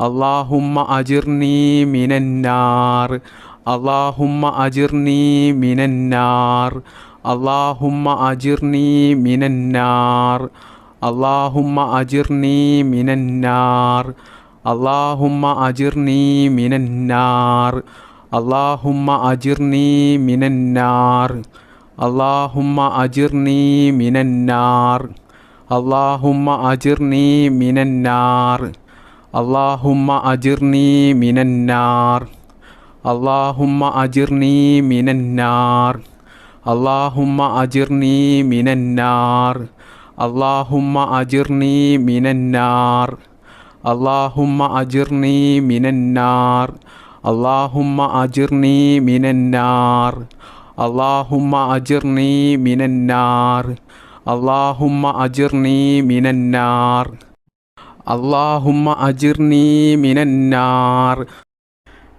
اللهم أجرني من النار اللهم أجرني من النار اللهم أجرني من النار اللهم أجرني من النار اللهم أجرني من النار اللهم أجرني من النار اللهم أجرني من النار اللهم أجرني من النار اللهم أجرني من النار اللهم أجرني من النار اللهم أجرني من النار اللهم أجرني من النار اللهم أجرني من النار اللهم أجرني من النار اللهم أجرني من النار اللهم أجرني من النار اللهم أجرني من النار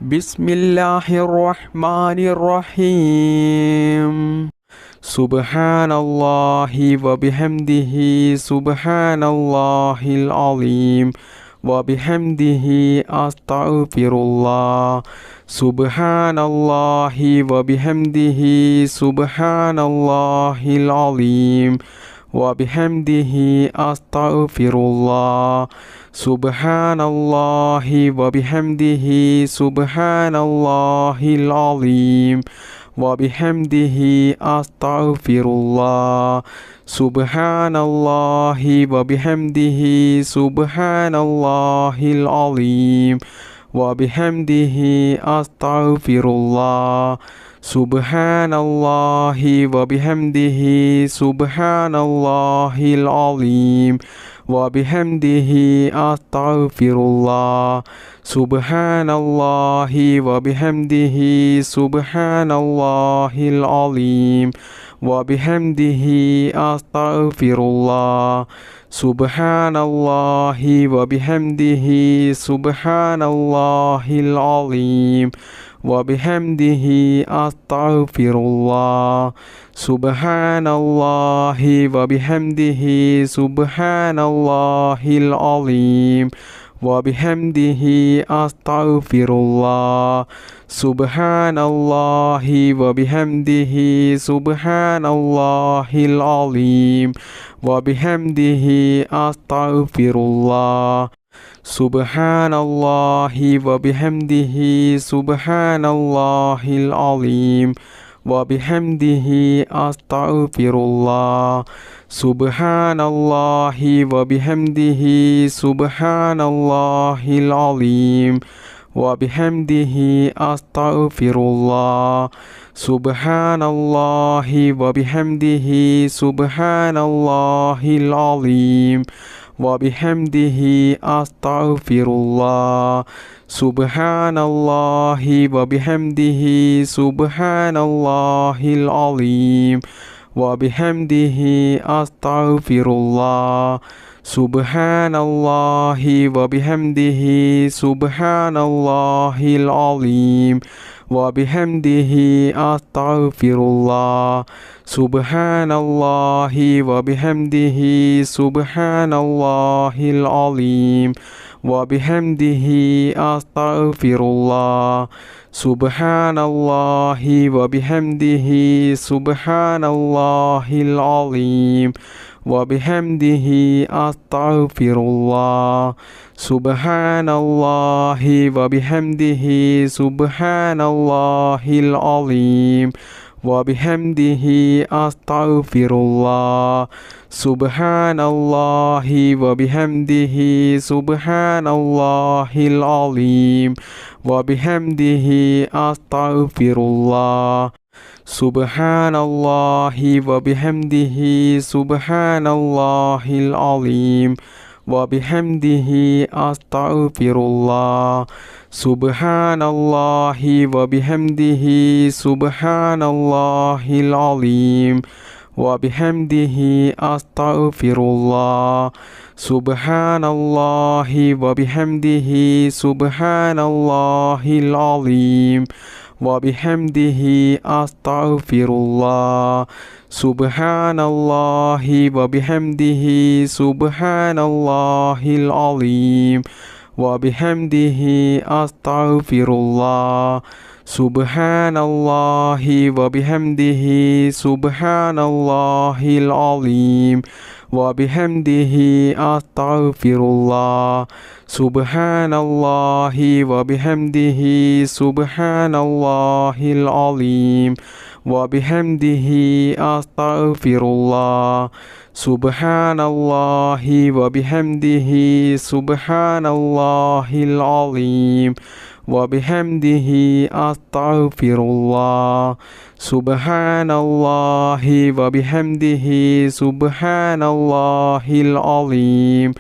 بسم الله الرحمن الرحيم سبحان الله وبحمده سبحان الله العظيم وبحمده أستغفر الله سبحان الله وبحمده سبحان الله العظيم وبحمده أستغفر الله سبحان الله وبحمده سبحان الله العظيم وبحمده أستغفر الله سبحان الله وبحمده سبحان الله العظيم وبحمده أستغفر الله سبحان الله وبحمده سبحان الله العظيم وبحمده أستغفر الله سبحان الله وبحمده سبحان الله العظيم وبحمده أستغفر الله سبحان الله وبحمده سبحان الله العظيم وبحمده أستغفر الله سبحان الله وبحمده سبحان الله العظيم وبحمده أستغفر الله سبحان الله وبحمده سبحان الله العظيم وبحمده أستغفر الله سبحان الله وبحمده سبحان الله العظيم وبحمده أستغفر الله سبحان الله وبحمده سبحان الله العظيم وبحمده أستغفر الله سبحان الله وبحمده سبحان الله العظيم وبحمده أستغفر الله سبحان الله وبحمده سبحان الله العظيم وبحمده أستغفر الله سبحان الله وبحمده سبحان الله العظيم وبحمده أستغفر الله سبحان الله وبحمده سبحان الله العظيم وبحمده أستغفر الله سبحان الله وبحمده سبحان الله العظيم وبحمده أستغفر الله سبحان الله وبحمده سبحان الله العظيم وبحمده أستغفر الله سبحان الله وبحمده سبحان الله العظيم وبحمده أستغفر الله سبحان الله وبحمده سبحان الله العظيم وبحمده أستغفر الله سبحان الله وبحمده سبحان الله العظيم وبحمده أستغفر الله سبحان الله وبحمده سبحان الله العظيم وبحمده أستغفر الله سبحان الله وبحمده سبحان الله العظيم وبحمده أستغفر الله سبحان الله وبحمده سبحان الله العظيم وبحمده أستغفر الله سبحان الله وبحمده سبحان الله العظيم وبحمده أستغفر الله سبحان الله وبحمده سبحان الله العظيم وبحمده أستغفر الله سبحان الله وبحمده سبحان الله العظيم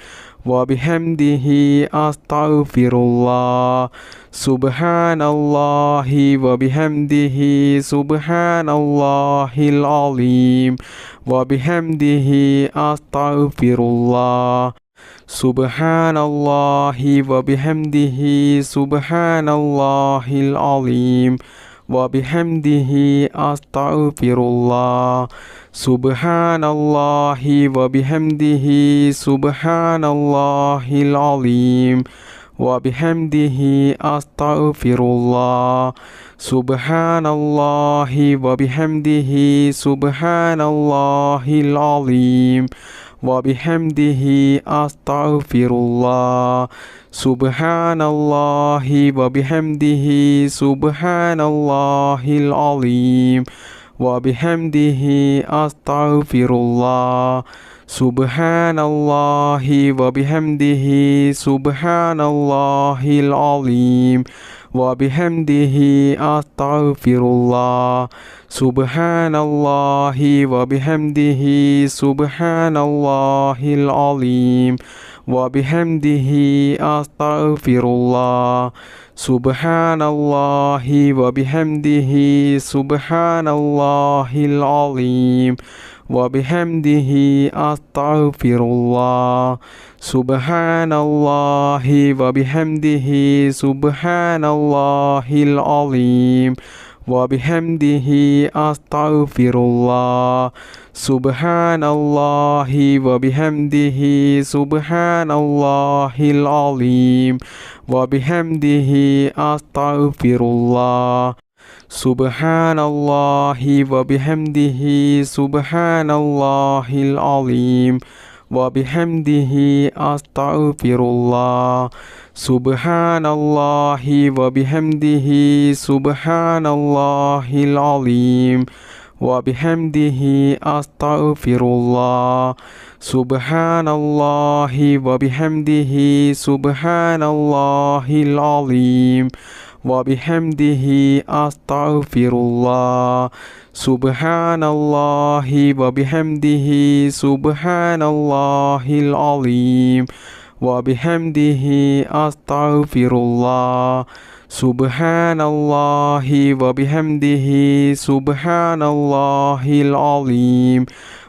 وبحمده أستغفر الله سبحان الله وبحمده سبحان الله العظيم وبحمده أستغفر الله سبحان الله وبحمده سبحان الله العظيم وبحمده أستغفر الله سبحان الله وبحمده سبحان الله العظيم وبحمده أستغفر الله سبحان الله وبحمده سبحان الله العظيم وبحمده أستغفر الله سبحان الله وبحمده سبحان الله العظيم وبحمده أستغفر الله سبحان الله وبحمده سبحان الله العظيم وبحمده أستغفر الله سبحان الله وبحمده سبحان الله العظيم وبحمده أستغفر الله سبحان الله وبحمده سبحان الله العظيم وبحمده أستغفر الله سبحان الله وبحمده سبحان الله العظيم وبحمده أستغفر الله سبحان الله وبحمده سبحان الله العظيم وبحمده أستغفر الله سبحان الله وبحمده سبحان الله العظيم وبحمده أستغفر الله سبحان الله وبحمده سبحان الله العظيم وبحمده أستغفر الله سبحان الله وبحمده سبحان الله العظيم وبحمده أستغفر الله سبحان الله وبحمده سبحان الله العظيم وبحمده أستغفر الله سبحان الله وبحمده سبحان الله العظيم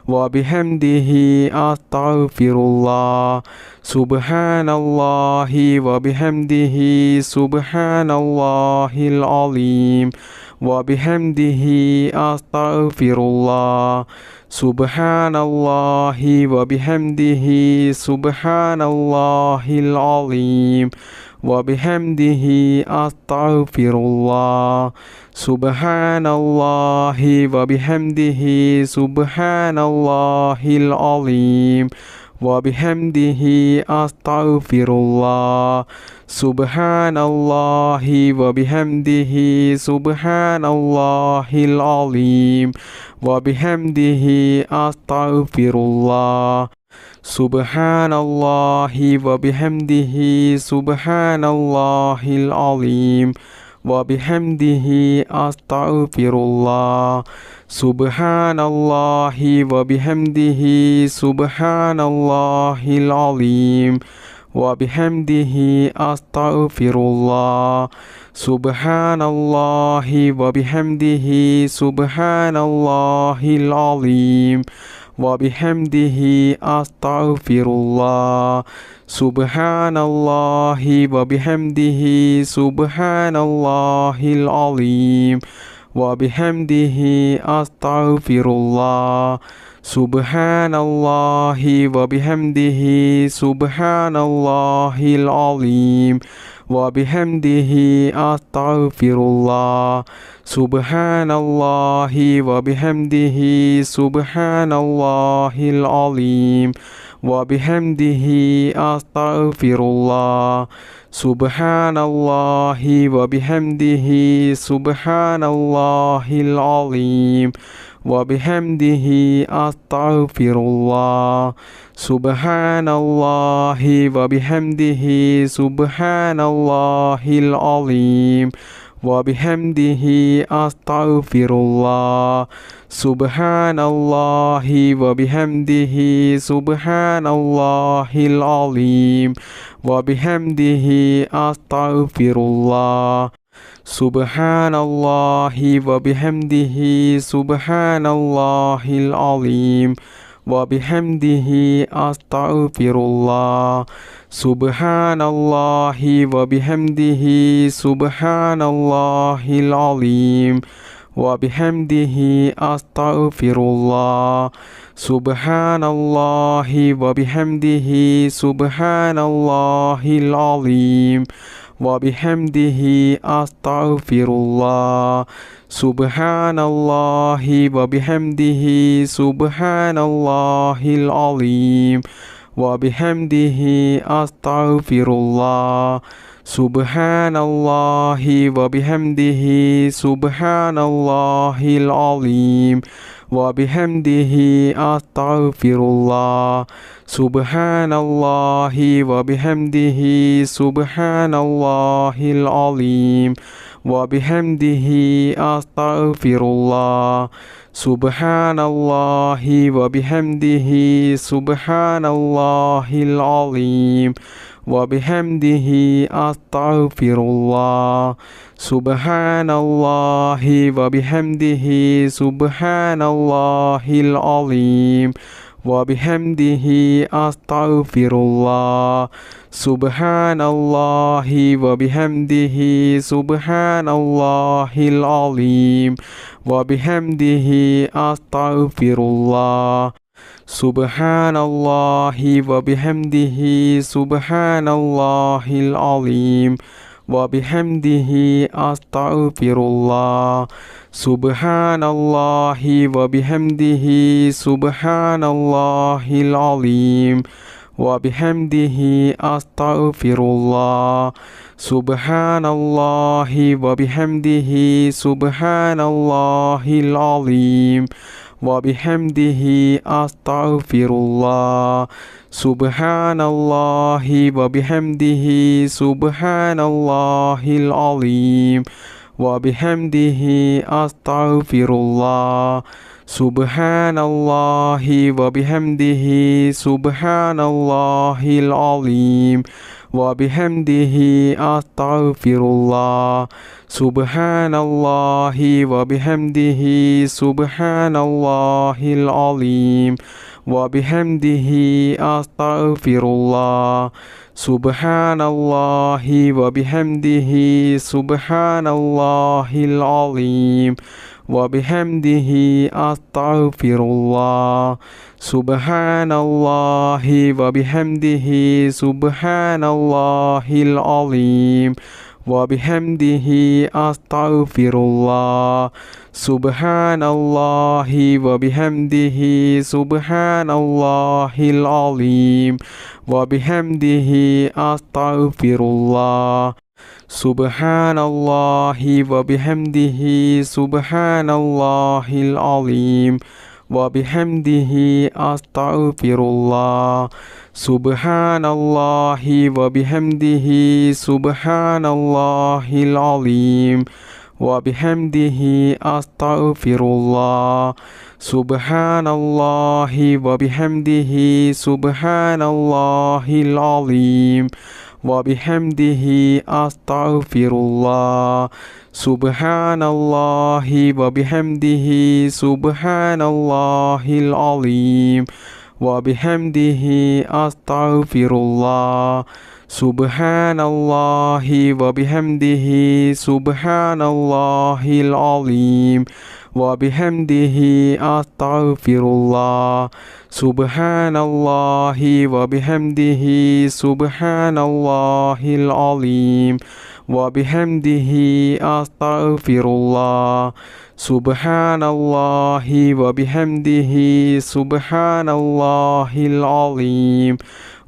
وبحمده أستغفر الله سبحان الله وبحمده سبحان الله العظيم وبحمده أستغفر الله سبحان الله وبحمده سبحان الله العظيم وبحمده أستغفر الله سبحان الله وبحمده سبحان الله العظيم وبحمده أستغفر الله سبحان الله وبحمده سبحان الله العظيم وبحمده أستغفر الله سبحان الله وبحمده سبحان الله العظيم وبحمده أستغفر الله سبحان الله وبحمده سبحان الله العظيم وبحمده أستغفر الله سبحان الله وبحمده سبحان الله العظيم وبحمده أستغفر الله سبحان الله وبحمده سبحان الله العظيم وبحمده أستغفر الله سبحان الله وبحمده سبحان الله العظيم وبحمده أستغفر الله سبحان الله وبحمده سبحان الله العظيم وبحمده أستغفر الله سبحان الله وبحمده سبحان الله العظيم وبحمده أستغفر الله سبحان الله وبحمده سبحان الله العظيم وبحمده أستغفر الله سبحان الله وبحمده سبحان الله العظيم وبحمده أستغفر الله سبحان الله وبحمده سبحان الله العظيم وبحمده أستغفر الله سبحان الله وبحمده سبحان الله العظيم وبحمده أستغفر الله سبحان الله وبحمده سبحان الله العظيم وبحمده أستغفر الله سبحان الله وبحمده سبحان الله العظيم وبحمده أستغفر الله سبحان الله وبحمده سبحان الله العظيم وبحمده أستغفر الله سبحان الله وبحمده سبحان الله العظيم وبحمده أستغفر الله سبحان الله وبحمده سبحان الله العظيم وبحمده أستغفر الله سبحان الله وبحمده سبحان الله العظيم وبحمده أستغفر الله سبحان الله وبحمده سبحان الله العظيم وبحمده أستغفر الله سبحان الله وبحمده سبحان الله العظيم وبحمده أستغفر الله سبحان الله وبحمده سبحان الله العظيم وبحمده أستغفر الله سبحان الله وبحمده سبحان الله العظيم وبحمده أستغفر الله سبحان الله وبحمده سبحان الله العظيم وبحمده أستغفر الله سبحان الله وبحمده سبحان الله العظيم وبحمده أستغفر الله سبحان الله وبحمده سبحان الله العظيم وبحمده أستغفر الله سبحان الله وبحمده سبحان الله العظيم وبحمده أستغفر الله سبحان الله وبحمده سبحان الله العظيم وبحمده أستغفر الله سبحان الله وبحمده سبحان الله العظيم وبحمده أستغفر الله سبحان الله وبحمده سبحان الله العظيم وبحمده أستغفر الله سبحان الله وبحمده سبحان الله العظيم وبحمده أستغفر الله سبحان الله وبحمده سبحان الله العظيم وبحمده أستغفر الله سبحان الله وبحمده سبحان الله العظيم وبحمده أستغفر الله سبحان الله وبحمده سبحان الله العظيم وبحمده أستغفر الله سبحان الله وبحمده سبحان الله العظيم وبحمده أستغفر الله سبحان الله وبحمده سبحان الله العظيم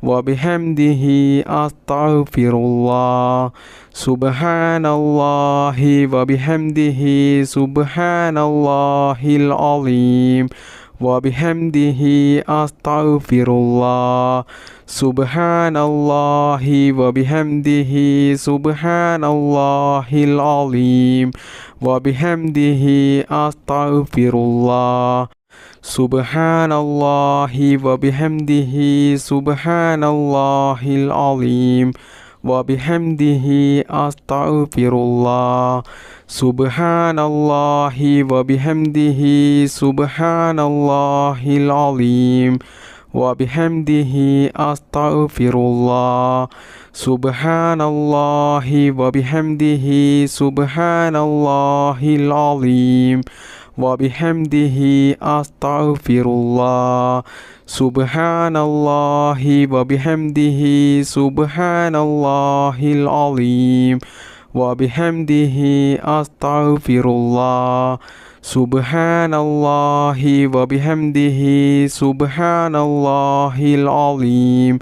وبحمده أستغفر الله سبحان الله وبحمده سبحان الله العظيم وبحمده أستغفر الله سبحان الله وبحمده سبحان الله العظيم وبحمده أستغفر الله سبحان الله وبحمده سبحان الله العظيم وبحمده أستغفر الله سبحان الله وبحمده سبحان الله العظيم وبحمده أستغفر الله سبحان الله وبحمده سبحان الله العظيم وبحمده أستغفر الله سبحان الله وبحمده سبحان الله العظيم وبحمده أستغفر الله سبحان الله وبحمده سبحان الله العظيم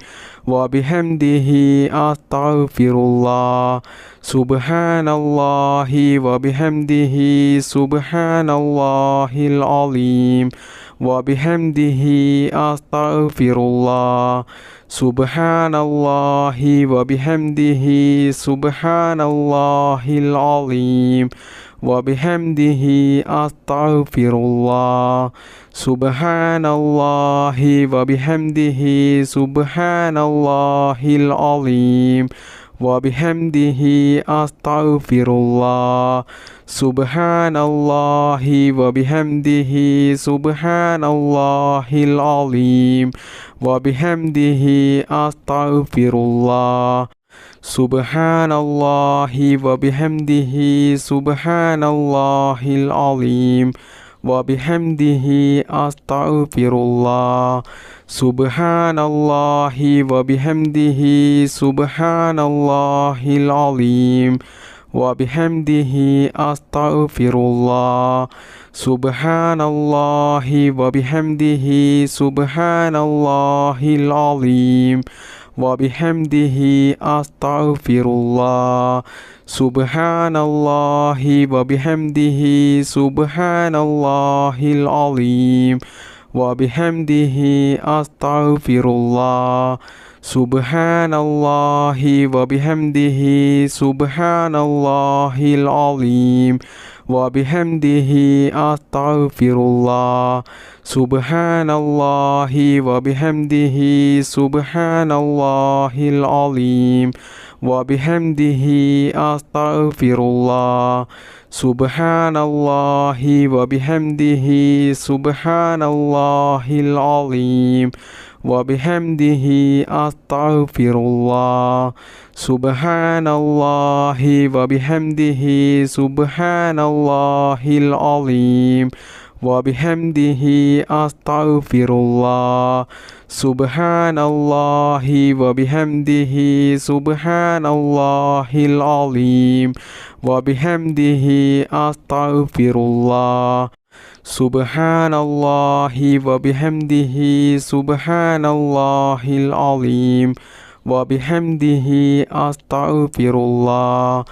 وبحمده أستغفر الله سبحان الله وبحمده سبحان الله العظيم وبحمده أستغفر الله سبحان الله وبحمده سبحان الله العظيم وبحمده أستغفر الله سبحان الله وبحمده سبحان الله العظيم وبحمده أستغفر الله سبحان الله وبحمده سبحان الله العظيم وبحمده أستغفر الله سبحان الله وبحمده سبحان الله العظيم وبحمده أستغفر الله سبحان الله وبحمده سبحان الله العظيم وبحمده أستغفر الله سبحان الله وبحمده سبحان الله العظيم وبحمده أستغفر الله سبحان الله وبحمده سبحان الله العظيم وبحمده أستغفر الله سبحان الله وبحمده سبحان الله العظيم وبحمده أستغفر الله سبحان الله وبحمده سبحان الله العظيم وبحمده أستغفر الله سبحان الله وبحمده سبحان الله العظيم وبحمده أستغفر الله سبحان الله وبحمده سبحان الله العظيم وبحمده أستغفر الله سبحان الله وبحمده سبحان الله العظيم وبحمده أستغفر الله سبحان الله وبحمده سبحان الله العظيم وبحمده أستغفر الله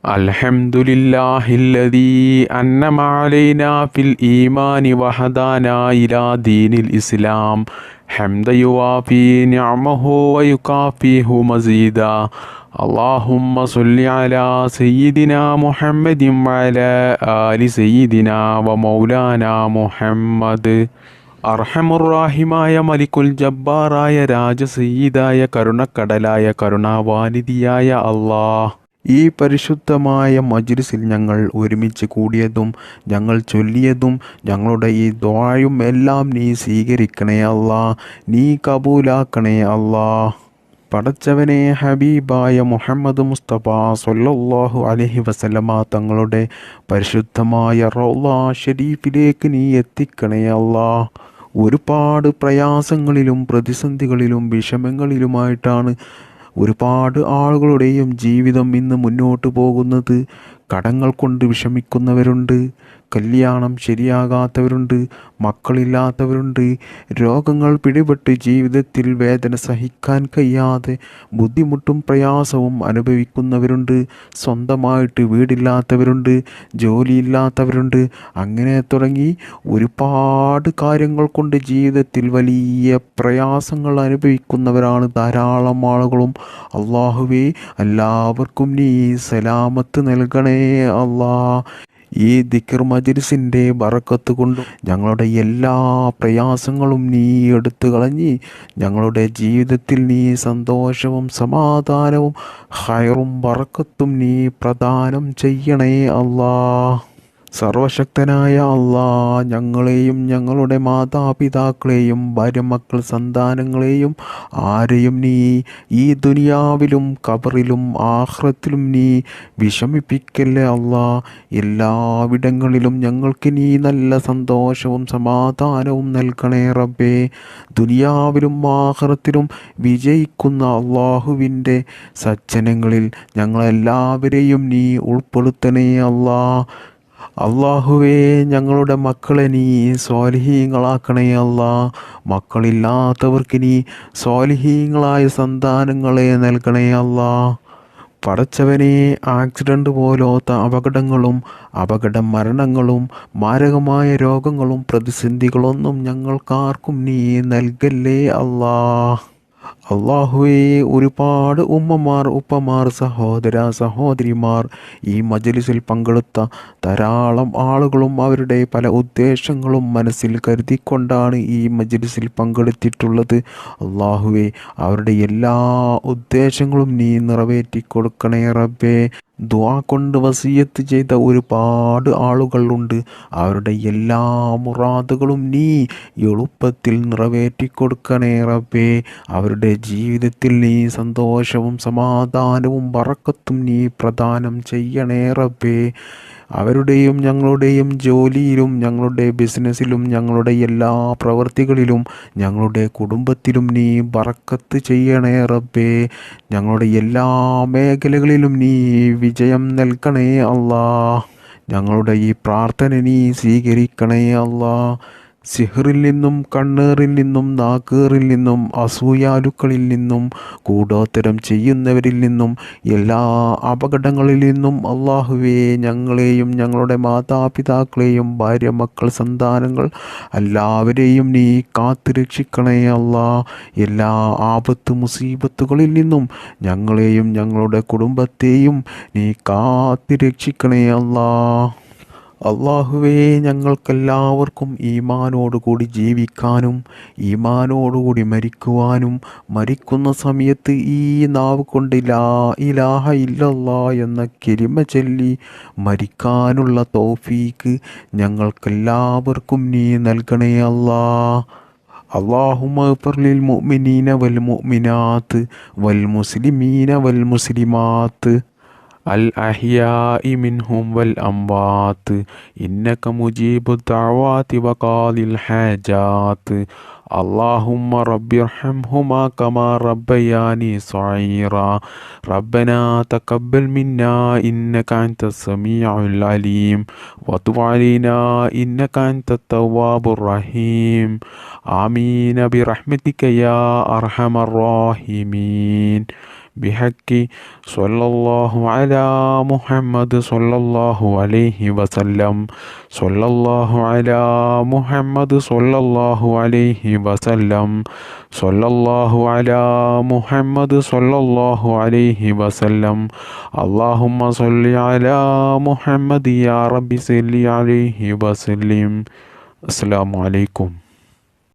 الحمد لله الذي أنعم علينا في الإيمان وهدانا إلى دين الإسلام حمدا يوافي نعمه ويكافئه مزيدا اللهم صل على سيدنا محمد وعلى آل سيدنا ومولانا محمد അർഹമുറാഹിമായ മലിക്കുൽ ജബ്ബാറായ രാജസയ്യിദായ കരുണക്കടലായ കരുണാവാനിധിയായ അല്ലാഹ്, ഈ പരിശുദ്ധമായ മജ്ലിസിൽ ഞങ്ങൾ ഒരുമിച്ച് കൂടിയതും ഞങ്ങൾ ചൊല്ലിയതും ഞങ്ങളുടെ ഈ ദുആയും എല്ലാം നീ സ്വീകരിക്കണേ അല്ലാ, നീ കബൂലാക്കണേ അല്ലാ. പടച്ചവനെ ഹബീബായ മുഹമ്മദ് മുസ്തഫ സ്വല്ലല്ലാഹു അലൈഹി വസല്ലമ തങ്ങളുടെ പരിശുദ്ധമായ റൗള ഷരീഫിലേക്ക് നീ എത്തിക്കണേ അല്ലാ. ഒരുപാട് പ്രയാസങ്ങളിലും പ്രതിസന്ധികളിലും വിഷമങ്ങളിലുമായിട്ടാണ് ഒരുപാട് ആളുകളുടെയും ജീവിതം ഇന്ന് മുന്നോട്ട് പോകുന്നത്. കടങ്ങൾ കൊണ്ട് വിഷമിക്കുന്നവരുണ്ട്, കല്യാണം ശരിയാകാത്തവരുണ്ട്, മക്കളില്ലാത്തവരുണ്ട്, രോഗങ്ങൾ പിടിപെട്ട് ജീവിതത്തിൽ വേദന സഹിക്കാൻ കഴിയാതെ ബുദ്ധിമുട്ടും പ്രയാസവും അനുഭവിക്കുന്നവരുണ്ട്, സ്വന്തമായിട്ട് വീടില്ലാത്തവരുണ്ട്, ജോലിയില്ലാത്തവരുണ്ട്. അങ്ങനെ തുടങ്ങി ഒരുപാട് കാര്യങ്ങൾ കൊണ്ട് ജീവിതത്തിൽ വലിയ പ്രയാസങ്ങൾ അനുഭവിക്കുന്നവരാണ് ധാരാളം ആളുകളും. അള്ളാഹുവേ, എല്ലാവർക്കും നീ സലാമത്ത് നൽകണേ അല്ലാ. ഈ ദിക്ർ മജ്‌ലിസിൻ്റെ ബറക്കത്ത് കൊണ്ടും ഞങ്ങളുടെ എല്ലാ പ്രയാസങ്ങളും നീ എടുത്തു കളഞ്ഞ് ഞങ്ങളുടെ ജീവിതത്തിൽ നീ സന്തോഷവും സമാധാനവും ഖൈറും ബറക്കത്തും നീ പ്രദാനം ചെയ്യണേ അല്ലാ. സർവശക്തനായ അല്ലാ, ഞങ്ങളെയും ഞങ്ങളുടെ മാതാപിതാക്കളെയും ഭാര്യ മക്കൾ സന്താനങ്ങളെയും ആരെയും നീ ഈ ദുനിയാവിലും ഖബറിലും ആഖിറത്തിലും നീ വിഷമിപ്പിക്കല്ലേ അല്ലാ. എല്ലാവിടങ്ങളിലും ഞങ്ങൾക്ക് നീ നല്ല സന്തോഷവും സമാധാനവും നൽകണേ റബ്ബേ. ദുനിയാവിലും ആഖിറത്തിലും വിജയിക്കുന്ന അള്ളാഹുവിൻ്റെ സജ്ജനങ്ങളിൽ ഞങ്ങളെല്ലാവരെയും നീ ഉൾപ്പെടുത്തണേ അല്ലാ. അള്ളാഹുവേ, ഞങ്ങളുടെ മക്കളെ നീ സ്വാലിഹീങ്ങളാക്കണേ അല്ലാ. മക്കളില്ലാത്തവർക്ക് നീ സ്വാലിഹീങ്ങളായ സന്താനങ്ങളെ നൽകണേ അല്ലാ. പടച്ചവനെ, ആക്സിഡൻ്റ് പോലത്തെ അപകടങ്ങളും അപകട മരണങ്ങളും മാരകമായ രോഗങ്ങളും പ്രതിസന്ധികളൊന്നും ഞങ്ങൾക്കാർക്കും നീ നൽകല്ലേ അല്ലാ. അള്ളാഹുവേ, ഒരുപാട് ഉമ്മമാർ, ഉപ്പമാർ, സഹോദര സഹോദരിമാർ, ഈ മജ്‌ലിസിൽ പങ്കെടുത്ത ധാരാളം ആളുകളും അവരുടെ പല ഉദ്ദേശങ്ങളും മനസ്സിൽ കരുതിക്കൊണ്ടാണ് ഈ മജ്‌ലിസിൽ പങ്കെടുത്തിട്ടുള്ളത്. അള്ളാഹുവേ, അവരുടെ എല്ലാ ഉദ്ദേശങ്ങളും നീ നിറവേറ്റി കൊടുക്കണേ റബ്ബേ. ദുആ കൊണ്ട് വസിയത്ത് ചെയ്ത ഒരുപാട് ആളുകളുണ്ട്. അവരുടെ എല്ലാ മുറാദുകളും നീ എളുപ്പത്തിൽ നിറവേറ്റി കൊടുക്കണേ റബ്ബേ. അവരുടെ ജീവിതത്തിൽ നീ സന്തോഷവും സമാധാനവും ബറക്കത്തും നീ പ്രദാനം ചെയ്യണേ റബ്ബേ. അവരുടെയും ഞങ്ങളുടെയും ജോലിയിലും ഞങ്ങളുടെ ബിസിനസ്സിലും ഞങ്ങളുടെ എല്ലാ പ്രവൃത്തികളിലും ഞങ്ങളുടെ കുടുംബത്തിലും നീ ബറക്കത്ത് ചെയ്യണേ റബ്ബേ. ഞങ്ങളുടെ എല്ലാ മേഖലകളിലും നീ വിജയം നൽകണേ അല്ലാ. ഞങ്ങളുടെ ഈ പ്രാർത്ഥന നീ സ്വീകരിക്കണേ അല്ലാ. സിഹ്റിൽ നിന്നും കണ്ണേറിൽ നിന്നും നാക്കേറിൽ നിന്നും അസൂയാലുക്കളിൽ നിന്നും കൂടോത്തരം ചെയ്യുന്നവരിൽ നിന്നും എല്ലാ അപകടങ്ങളിൽ നിന്നും അള്ളാഹുവേ, ഞങ്ങളെയും ഞങ്ങളുടെ മാതാപിതാക്കളെയും ഭാര്യ മക്കൾ സന്താനങ്ങൾ എല്ലാവരെയും നീ കാത്തു രക്ഷിക്കണേ അല്ലാ. എല്ലാ ആപത്ത് മുസീബത്തുകളിൽ നിന്നും ഞങ്ങളെയും ഞങ്ങളുടെ കുടുംബത്തെയും നീ കാത്തു രക്ഷിക്കണേ അല്ലാ. അള്ളാഹുവേ, ഞങ്ങൾക്കെല്ലാവർക്കും ഈമാനോടുകൂടി ജീവിക്കാനും ഈമാനോടുകൂടി മരിക്കുവാനും മരിക്കുന്ന സമയത്ത് ഈ നാവ് കൊണ്ട് ലാ ഇലാഹ ഇല്ലല്ലാ എന്ന കലിമ ചൊല്ലി മരിക്കാനുള്ള തൗഫീക്ക് ഞങ്ങൾക്കെല്ലാവർക്കും നീ നൽകണേ അല്ലാ. അല്ലാഹുമ്മ ഗ്ഫിർ ലിൽ മുഅ്മിനീന വൽ മുഅ്മിനാത്ത് വൽ മുസ്ലിമീന വൽ മുസ്ലിമാത്ത് അൽ അഹ്യാഇ മിൻഹും വൽ അംവാത്ത് ഇന്നക മുജീബു ദഅവാതി വഖാദിൽ ഹാജാത്ത്. അല്ലാഹുമ്മ റബ്ബിർഹംഹുമാ കമാ റബ്ബയാനി സ്വഗീറാ. റബ്ബനാ തഖബ്ബൽ മിന്നാ ഇന്നക അൻതസ് സമീഉൽ അലീം വതുബ് അലൈനാ ഇന്നക അൻതത് തവ്വാബുർ റഹീം. ആമീൻ ബിറഹ്മതിക യാ അർഹമർ റഹീമീൻ. ബിഹഖി സ്വല്ലല്ലാഹു അലാ മുഹമ്മദ് സ്വല്ലല്ലാഹു അലൈഹി വസല്ലം. സ്വല്ലല്ലാഹു അലാ മുഹമ്മദ് സ്വല്ലല്ലാഹു അലൈഹി വസല്ലം. സ്വല്ലല്ലാഹു അലാ മുഹമ്മദ് സ്വല്ലല്ലാഹു അലൈഹി വസല്ലം. അല്ലാഹുമ്മ സ്വല്ലി അലാ മുഹമ്മദ് യാ റബ്ബി സ്വല്ലി അലൈഹി വസല്ലിം. അസ്സലാമു അലൈക്കും.